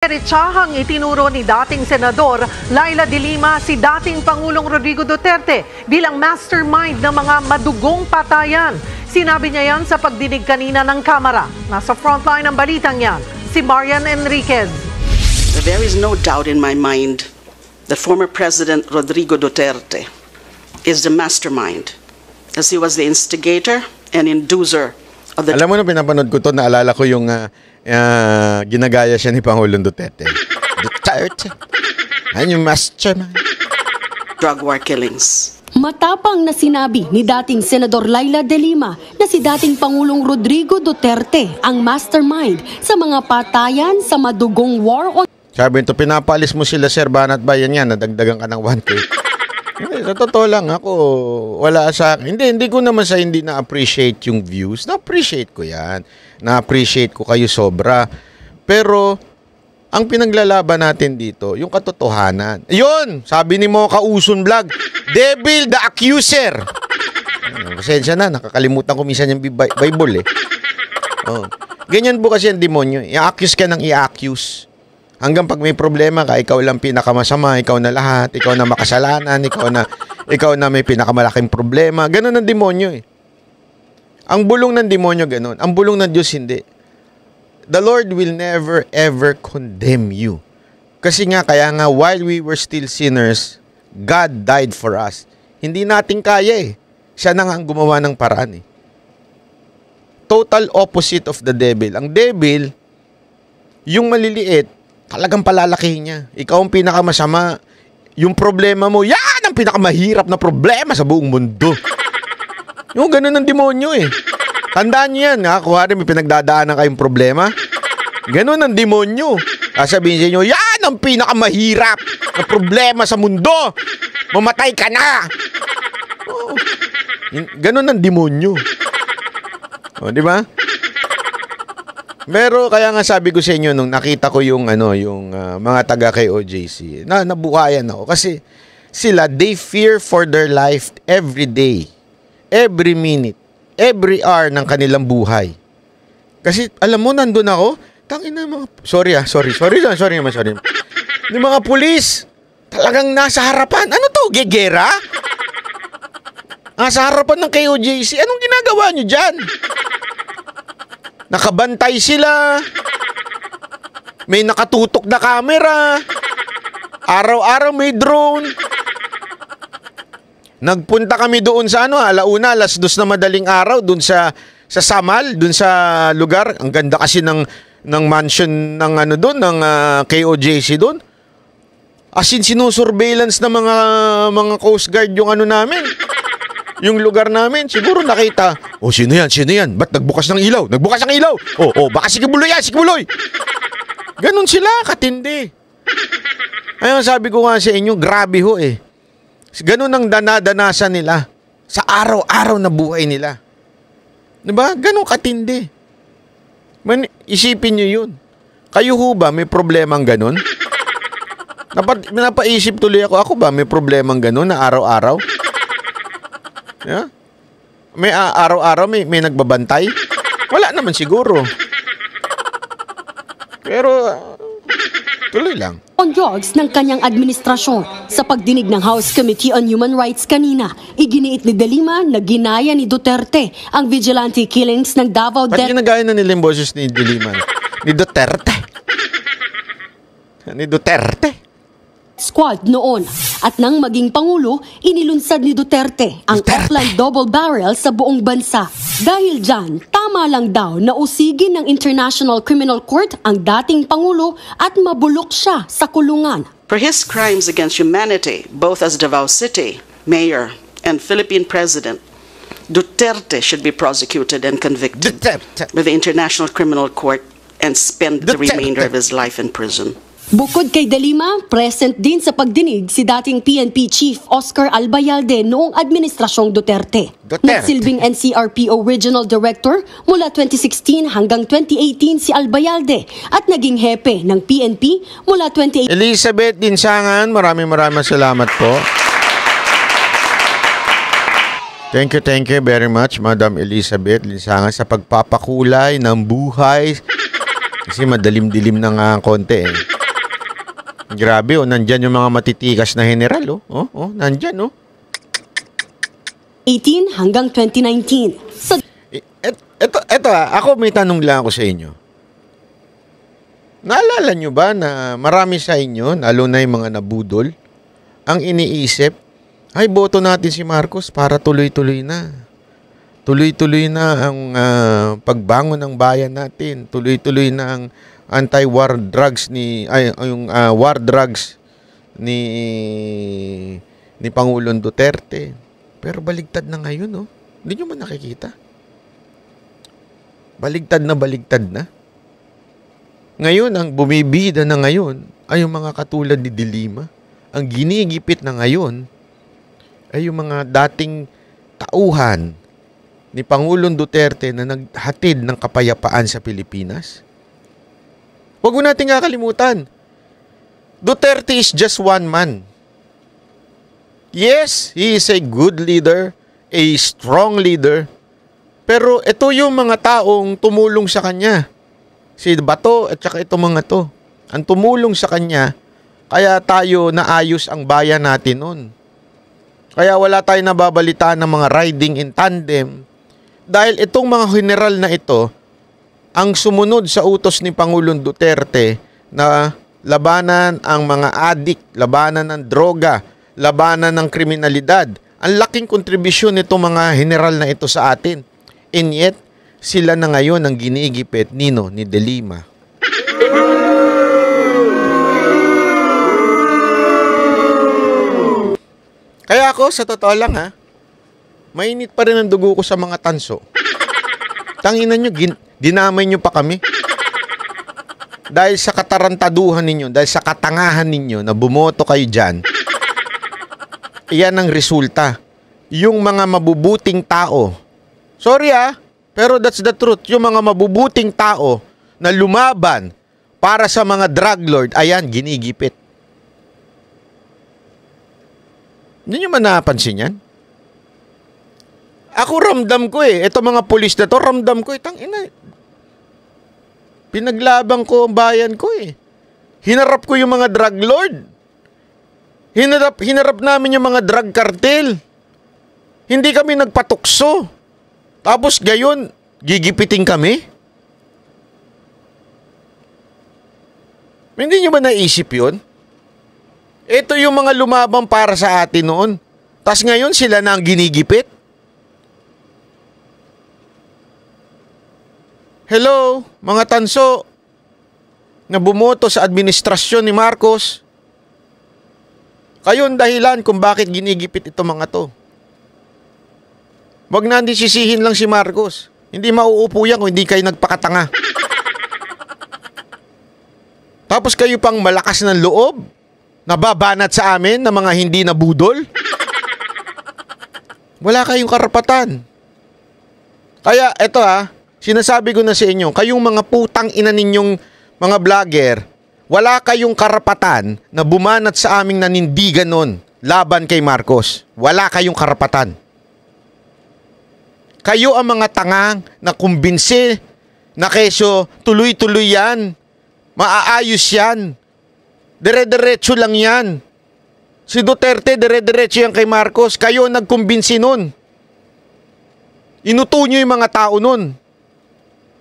Diretsahang itinuro ni dating Senador Laila de Lima si dating Pangulong Rodrigo Duterte bilang mastermind ng mga madugong patayan. Sinabi niya yan sa pagdinig kanina ng Kamara. Nasa frontline ng balitang yan, si Marian Enriquez. There is no doubt in my mind that former President Rodrigo Duterte is the mastermind, as he was the instigator and inducer of the... Alam mo na pinapanood ko to, naalala ko yung ginagaya siya ni Pangulong Duterte. Duterte, yung mastermind. Drug war killings. Matapang na sinabi ni dating Senador Laila de Lima na si dating Pangulong Rodrigo Duterte ang mastermind sa mga patayan sa madugong war on... Sabi nito, pinapalis mo sila, Sir Banat ba yan, nadagdagan ka ng 1K. Hindi, sa totoo lang, ako, wala sa akin. Hindi ko naman sa hindi na-appreciate yung views. Na-appreciate ko yan. Na-appreciate ko kayo sobra. Pero, ang pinaglalaban natin dito, yung katotohanan. Yun! Sabi ni Mocha Uson Vlog, Devil the Accuser. Pasensya na, nakakalimutan ko minsan yung Bible eh. Oh. Ganyan po kasi ang demonyo. I-accuse ka ng i-accuse. Hanggang pag may problema ka, ikaw lang pinakamasama, ikaw na lahat, ikaw na makasalanan, ikaw na may pinakamalaking problema. Ganon ang demonyo eh. Ang bulong ng demonyo ganon. Ang bulong ng Diyos hindi. The Lord will never ever condemn you. Kasi nga, kaya nga, while we were still sinners, God died for us. Hindi natin kaya eh. Siya na nga ang gumawa ng paraan eh. Total opposite of the devil. Ang devil, yung maliliit, talagang palalakihin niya. Ikaw ang pinakamasama. Yung problema mo, yan ang pinakamahirap na problema sa buong mundo. Yung ganun ang demonyo eh. Tandaan niyo yan, ha? Kuwari may pinagdadaanan kayong problema. Ganun ang demonyo. Sabihin sa inyo, yan ang pinakamahirap na problema sa mundo. Mamatay ka na. Oh. Ganun ang demonyo. O, di ba? Pero kaya nga sabi ko sa inyo nung nakita ko yung mga taga kay OJC, nabuhayan ako kasi sila, they fear for their life every day, every minute, every hour ng kanilang buhay. Kasi alam mo, nandun ako, tangina mga sorry. Yung mga pulis talagang nasa harapan. Ano to? Gegera? Nasa harapan ng kay OJC. Anong ginagawa nyo dyan? Nakabantay sila. May nakatutok na camera. Araw-araw may drone. Nagpunta kami doon sa alauna, alas 2 na madaling araw doon sa Samal, doon sa lugar. Ang ganda kasi ng mansion ng doon, ng KOJC doon. As in sinusurveillance ng mga Coast Guard yung namin. Yung lugar namin, siguro nakita. Oh, sino yan? Ba't nagbukas ng ilaw? Oh, baka si Kibuloy yan, Ganon sila, katindi. Ayun, sabi ko nga sa inyo, grabe ho eh. Ganon ang danadanasan nila sa araw-araw na buhay nila. Diba? Ganon katindi. Isipin nyo yun. Kayo ho ba, may problemang ganon? Napaisip tuloy ako ba, may problemang ganon na araw-araw? Yeah? May araw-araw may nagbabantay? Wala naman siguro. Pero tuloy lang. On drugs ng kanyang administrasyon. Sa pagdinig ng House Committee on Human Rights kanina, iginiit ni de Lima na ginaya ni Duterte ang vigilante killings ng Davao Ba't ginagaya na nila yung boses ni de Lima? Ni Duterte. Squad noon. At nang maging Pangulo, inilunsad ni Duterte ang Auckland double barrel sa buong bansa. Dahil dyan, tama lang daw na usigin ng International Criminal Court ang dating Pangulo at mabulok siya sa kulungan. For his crimes against humanity, both as Davao City Mayor and Philippine President, Duterte should be prosecuted and convicted by the International Criminal Court and spend the remainder of his life in prison. Bukod kay de Lima, present din sa pagdinig si dating PNP Chief Oscar Albayalde noong Administrasyong Duterte. Nagsilbing NCRPO Regional Director mula 2016 hanggang 2018 si Albayalde at naging hepe ng PNP mula 2018. Elizabeth Dinsangan, maraming salamat po. Thank you very much, Madam Elizabeth Dinsangan, sa pagpapakulay ng buhay Kasi madalim-dilim na nga ang konti eh. Grabe oh, nandyan yung mga matitikas na general oh. Nandyan oh. 18 hanggang 2019. Eto ako may tanong lang ako sa inyo. Naalala nyo ba na marami sa inyo, lalo na yung mga nabudol, ang iniisip, ay boto natin si Marcos para tuloy-tuloy na. Tuloy-tuloy na ang pagbangon ng bayan natin. Tuloy-tuloy na ang anti-war drugs war drugs ni Pangulong Duterte. Pero baligtad na ngayon, no? Hindi nyo man nakikita. Baligtad na. Ngayon, ang bumibida na ngayon ay yung mga katulad ni De Lima. Ang ginigipit na ngayon ay yung mga dating tauhan ni Pangulong Duterte na naghatid ng kapayapaan sa Pilipinas. Huwag mo natin kakalimutan. Duterte is just one man. Yes, he is a good leader, a strong leader. Pero ito yung mga taong tumulong sa kanya. Si Bato at saka itong mga to. Ang tumulong sa kanya, kaya tayo naayos ang bayan natin noon. Kaya wala tayong nababalita ng mga riding in tandem. Dahil itong mga general na ito, ang sumunod sa utos ni Pangulong Duterte na labanan ang mga adik, labanan ng droga, labanan ng kriminalidad. Ang laking kontribusyon nitong mga general na ito sa atin. And yet, sila na ngayon ang ginigipit ni De Lima. Kaya ako, sa totoo lang mainit pa rin ang dugo ko sa mga tanso. Tanginan nyo, dinamay nyo pa kami. Dahil sa katarantaduhan ninyo, dahil sa katangahan ninyo na bumoto kayo dyan, iyan ang resulta. Yung mga mabubuting tao, sorry pero that's the truth, yung mga mabubuting tao na lumaban para sa mga drug lord, ayan, ginigipit. Hindi nyo man napansin yan? Ako ramdam ko ito mga pulis na to, ramdam ko tangina. Pinaglaban ko ang bayan ko Hinarap ko yung mga drug lord. Hinarap namin yung mga drug cartel. Hindi kami nagpatukso. Tapos gayon, gigipitin kami? Hindi nyo ba naisip yun? Ito yung mga lumabang para sa atin noon. Tapos ngayon sila na ang ginigipit? Hello, mga tanso na bumoto sa administrasyon ni Marcos. Kayo ang dahilan kung bakit ginigipit ito mga to. Wag na hindi sisihin lang si Marcos. Hindi mauupo yan kung hindi kayo nagpakatanga. Tapos kayo pang malakas ng loob, nababanat sa amin ng mga hindi nabudol. Wala kayong karapatan. Kaya eto sinasabi ko na sa inyo, kayong mga putang ina ninyong mga vlogger, wala kayong karapatan na bumanat sa aming nanindigan nun laban kay Marcos. Wala kayong karapatan. Kayo ang mga tangang na kumbinsi na keso tuloy-tuloy yan. Maaayos yan. Dire-diretso lang yan. Si Duterte, dire-diretso yan kay Marcos. Kayo ang nagkumbinsi nun. Inuto nyo yung mga tao nun.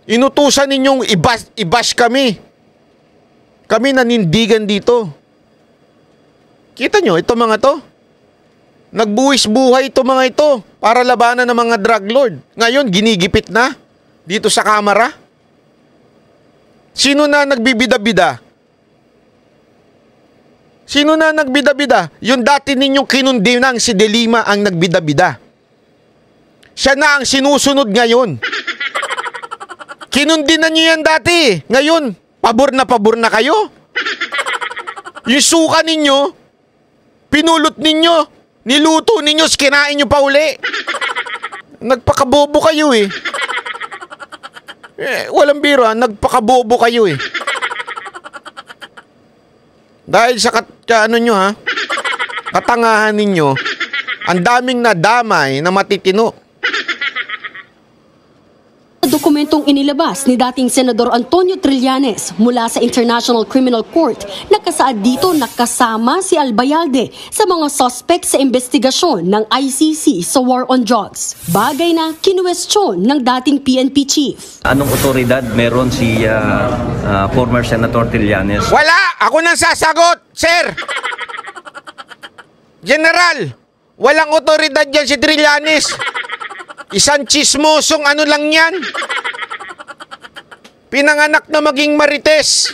Inutusan ninyong i-bash kami. Kami nanindigan dito. Kita nyo, ito mga to. Nagbuwis buhay ito mga ito para labanan ng mga drug lord. Ngayon, ginigipit na dito sa kamera. Sino na nagbibida-bida? Sino na nagbida-bida? Yung dati ninyong kinundinang si De Lima ang nagbida-bida. Siya na ang sinusunod ngayon. Kinundinan nyo yan dati. Ngayon, pabor na kayo. Yung suka ninyo, pinulot ninyo, niluto ninyo, kinain nyo pa uli. Nagpakabobo kayo walang biro nagpakabobo kayo Dahil sa katangahan ninyo, ang daming nadamay na matitino. dokumentong inilabas ni dating Senador Antonio Trillanes mula sa International Criminal Court, nakasaad dito na kasama si Albayalde sa mga suspect sa investigasyon ng ICC sa war on drugs. Bagay na kinuwestiyon ng dating PNP chief. Anong otoridad meron si former Senator Trillanes? Wala! Ako nang sasagot, sir! General, walang otoridad yan si Trillanes. Isang chismosong ano lang yan. Pinanganak na maging Marites.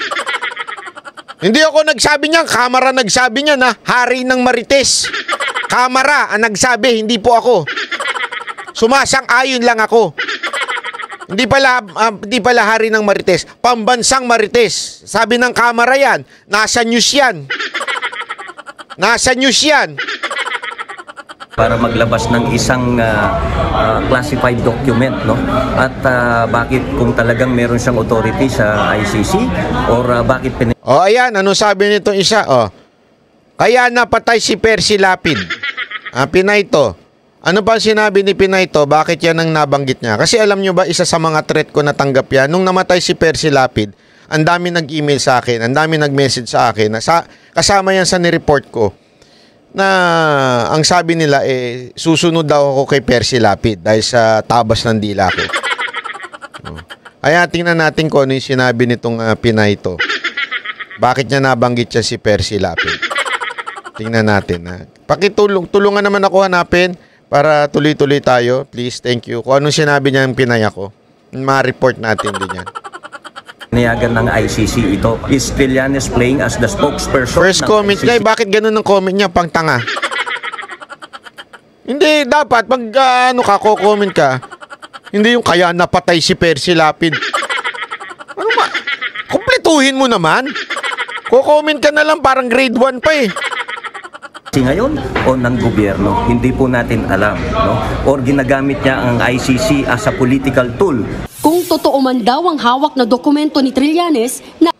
Hindi ako nagsabi niyan, Kamara nagsabi niya na hari ng Marites. Kamara ang nagsabi, hindi po ako. Sumasang-ayon lang ako. Hindi pala hari ng Marites, pambansang Marites. Sabi ng Kamara yan, nasa news yan. Nasa news yan. Para maglabas ng isang classified document, no? At bakit kung talagang meron siyang authority sa ICC or bakit ayan, ano sabi nitong isa? Kaya napatay si Percy Lapid. Pinay to. Ano pa sinabi ni Pinay to? Bakit yan ang nabanggit niya? Kasi alam nyo ba, isa sa mga threat ko natanggap yan, nung namatay si Percy Lapid, ang dami nag-email sa akin, ang dami nag-message sa akin, kasama yan sa nireport ko, na ang sabi nila susunod daw ako kay Percy Lapid dahil sa tabas ng dila ko. Kaya tingnan natin kung ano yung sinabi nitong Pinay to. Bakit niya nabanggit siya si Percy Lapid? Tingnan natin. Tulungan naman ako hanapin para tuloy-tuloy tayo. Please, thank you. Kung anong sinabi niya yung Pinay ako, ma-report natin din yan. Niyagan ng ICC ito. Is Trillanes playing as the spokesperson? First comment niya, bakit ganun ang comment niya? Pang tanga. Hindi, dapat pag comment ka, hindi yung kaya napatay si Percy Lapid. Ano ba? Kumpletuhin mo naman. Comment ka na lang parang grade 1 pa eh. Ngayon o ng gobyerno, hindi po natin alam, no? Or ginagamit niya ang ICC as a political tool. Kung totoo man daw ang hawak na dokumento ni Trillanes na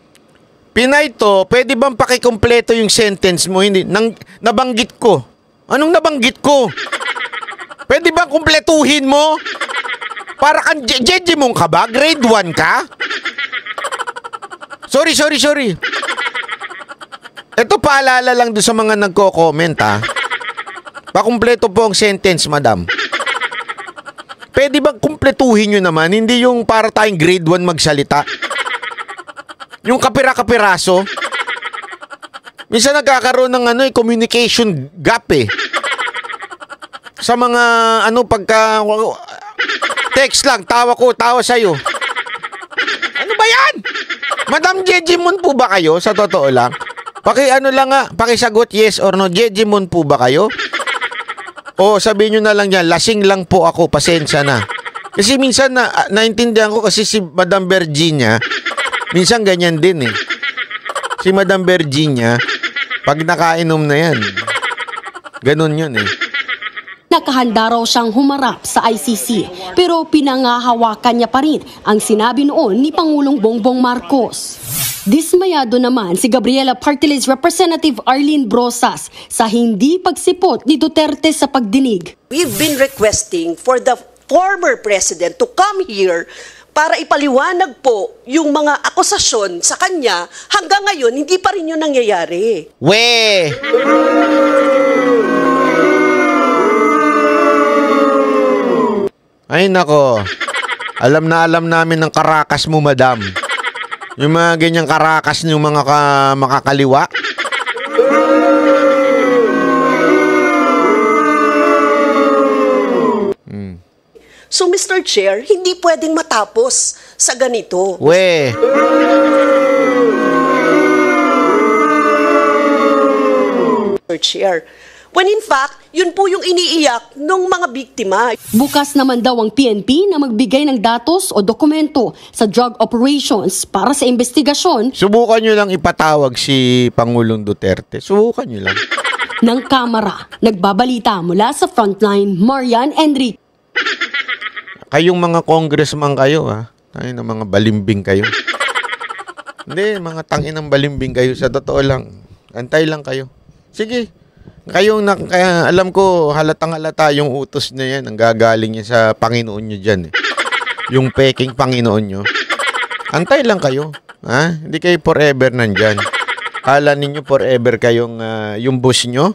Pinay to, pwede bang pakikumpleto yung sentence mo? Hindi, nabanggit ko. Anong nabanggit ko? Pwede bang kumpletuhin mo? Para kang Jejimon ka ba? Grade 1 ka? Sorry. Ito paalala lang doon sa mga nagko-comment Pakumpleto po ang sentence, madam. Pwede bang kumpletuhin nyo naman? Hindi yung para tayong grade 1 magsalita. Yung kapira-kapiraso. Minsan nagkakaroon ng communication gap sa mga pagka text lang, tawa sa'yo. Ano ba yan? Madam Jejimon po ba kayo? Sa totoo lang. Pakisagot yes or no. Jejimon po ba kayo? O sabihin nyo na lang yan, lasing lang po ako, pasensya na. Kasi minsan naintindihan ko kasi si Madam Virginia, minsan ganyan din Si Madam Virginia, pag nakainom na yan, ganun yun nakahanda raw siyang humarap sa ICC, pero pinangahawakan niya pa rin ang sinabi noon ni Pangulong Bongbong Marcos. Dismayado naman si Gabriela Partiles Representative Arlene Brosas sa hindi pagsipot ni Duterte sa pagdinig. We've been requesting for the former president to come here para ipaliwanag po yung mga akusasyon sa kanya. Hanggang ngayon, hindi pa rin yun nangyayari. Ay nako, alam namin ng karakas mo, madam. Yung mga ganyang karakas yung mga makakaliwa. So Mr. Chair, hindi pwedeng matapos sa ganito. Mr. Chair, when in fact, yun po yung iniiyak ng mga biktima. Bukas naman daw ang PNP na magbigay ng datos o dokumento sa drug operations para sa investigasyon. Subukan nyo lang ipatawag si Pangulong Duterte. Subukan nyo lang. Ng Kamara. Nagbabalita mula sa Frontline, Marian Enrique. Kayong mga congressman kayo, tayo ng mga balimbing kayo. Hindi, mga tangin ng balimbing kayo. Sa totoo lang. Antay lang kayo. Sige. Kaya alam ko halatang-halata yung utos na yan. Ang gagaling niya sa Panginoon nyo dyan. yung peking Panginoon nyo. Antay lang kayo. Ha? Hindi kayo forever nandyan. Kala ninyo forever kayong yung boss nyo?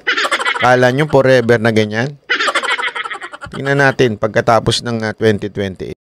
Kala nyo forever na ganyan? Tingnan natin pagkatapos ng 2028.